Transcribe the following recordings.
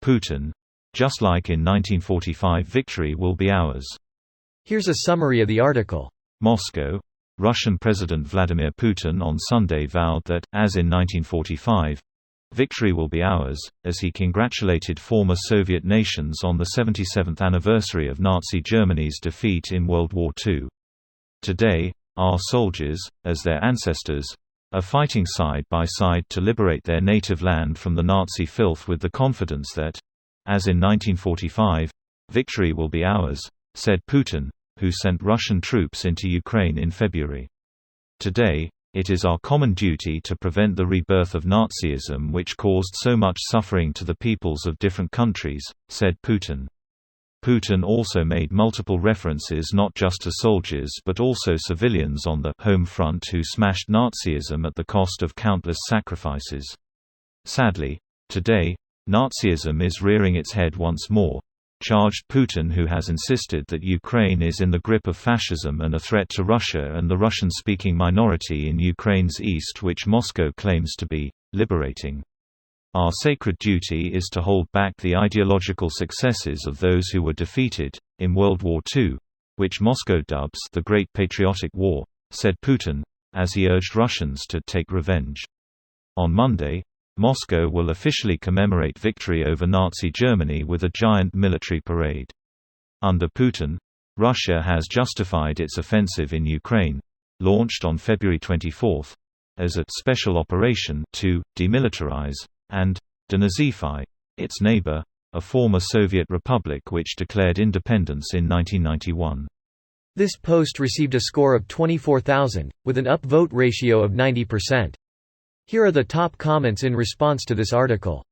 Putin. Just like in 1945, victory will be ours. Here's a summary of the article. Moscow. Russian President Vladimir Putin on Sunday vowed that, as in 1945, victory will be ours, as he congratulated former Soviet nations on the 77th anniversary of Nazi Germany's defeat in World War II. Today, our soldiers, as their ancestors, are fighting side by side to liberate their native land from the Nazi filth with the confidence that, as in 1945, victory will be ours, said Putin, who sent Russian troops into Ukraine in February. Today, it is our common duty to prevent the rebirth of Nazism, which caused so much suffering to the peoples of different countries, said Putin. Putin also made multiple references not just to soldiers but also civilians on the home front who smashed Nazism at the cost of countless sacrifices. Sadly, today, Nazism is rearing its head once more, charged Putin, who has insisted that Ukraine is in the grip of fascism and a threat to Russia and the Russian-speaking minority in Ukraine's east, which Moscow claims to be liberating. Our sacred duty is to hold back the ideological successes of those who were defeated in World War II, which Moscow dubs the Great Patriotic War, said Putin, as he urged Russians to take revenge. On Monday, Moscow will officially commemorate victory over Nazi Germany with a giant military parade. Under Putin, Russia has justified its offensive in Ukraine, launched on February 24, as a special operation to demilitarize and denazify its neighbor, a former Soviet republic which declared independence in 1991. This post received a score of 24,000, with an upvote ratio of 90%. Here are the top comments in response to this article.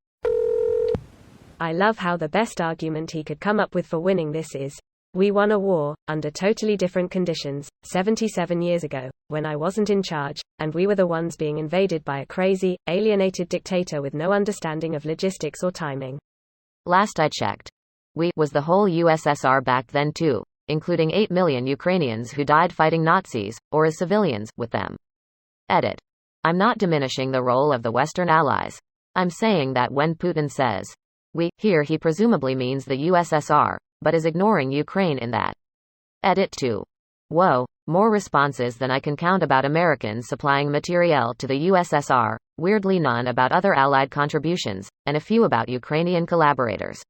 I love how the best argument he could come up with for winning this is, we won a war, under totally different conditions, 77 years ago, when I wasn't in charge, and we were the ones being invaded by a crazy, alienated dictator with no understanding of logistics or timing. Last I checked, we was the whole USSR back then too, including 8 million Ukrainians who died fighting Nazis, or as civilians, with them. Edit. I'm not diminishing the role of the Western allies. I'm saying that when Putin says, we, here he presumably means the USSR, but is ignoring Ukraine in that. Edit 2. Whoa, more responses than I can count about Americans supplying materiel to the USSR, weirdly none about other allied contributions, and a few about Ukrainian collaborators.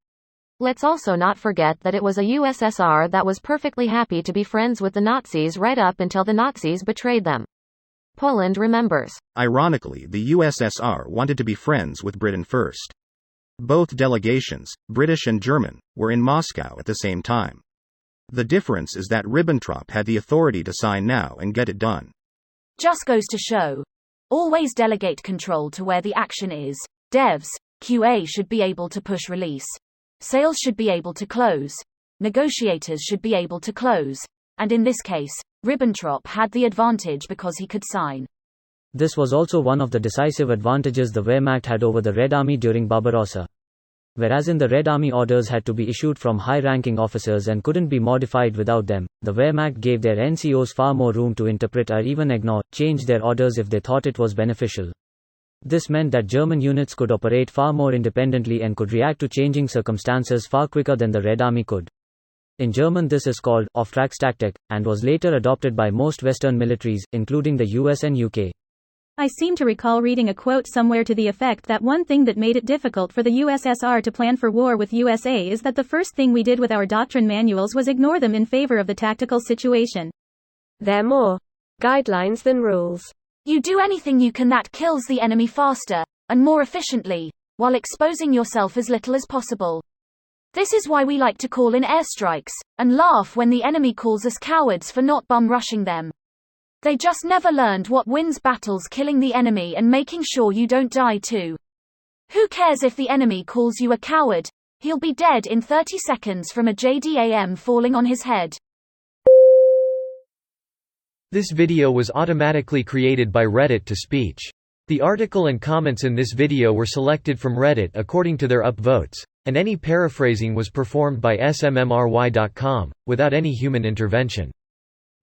Let's also not forget that it was a USSR that was perfectly happy to be friends with the Nazis right up until the Nazis betrayed them. Poland remembers. Ironically, the USSR wanted to be friends with Britain first. Both delegations, British and German, were in Moscow at the same time. The difference is that Ribbentrop had the authority to sign now and get it done. Just goes to show. Always delegate control to where the action is. Devs, QA should be able to push release. Sales should be able to close. Negotiators should be able to close. And in this case, Ribbentrop had the advantage because he could sign. This was also one of the decisive advantages the Wehrmacht had over the Red Army during Barbarossa. Whereas in the Red Army orders had to be issued from high-ranking officers and couldn't be modified without them, the Wehrmacht gave their NCOs far more room to interpret or even ignore, change their orders if they thought it was beneficial. This meant that German units could operate far more independently and could react to changing circumstances far quicker than the Red Army could. In German this is called Auftragstaktik, and was later adopted by most Western militaries, including the US and UK. I seem to recall reading a quote somewhere to the effect that one thing that made it difficult for the USSR to plan for war with USA is that the first thing we did with our doctrine manuals was ignore them in favor of the tactical situation. They're more guidelines than rules. You do anything you can that kills the enemy faster, and more efficiently, while exposing yourself as little as possible. This is why we like to call in airstrikes, and laugh when the enemy calls us cowards for not bum-rushing them. They just never learned what wins battles: killing the enemy and making sure you don't die too. Who cares if the enemy calls you a coward? He'll be dead in 30 seconds from a JDAM falling on his head. This video was automatically created by Reddit to speech. The article and comments in this video were selected from Reddit according to their upvotes, and any paraphrasing was performed by smmry.com, without any human intervention.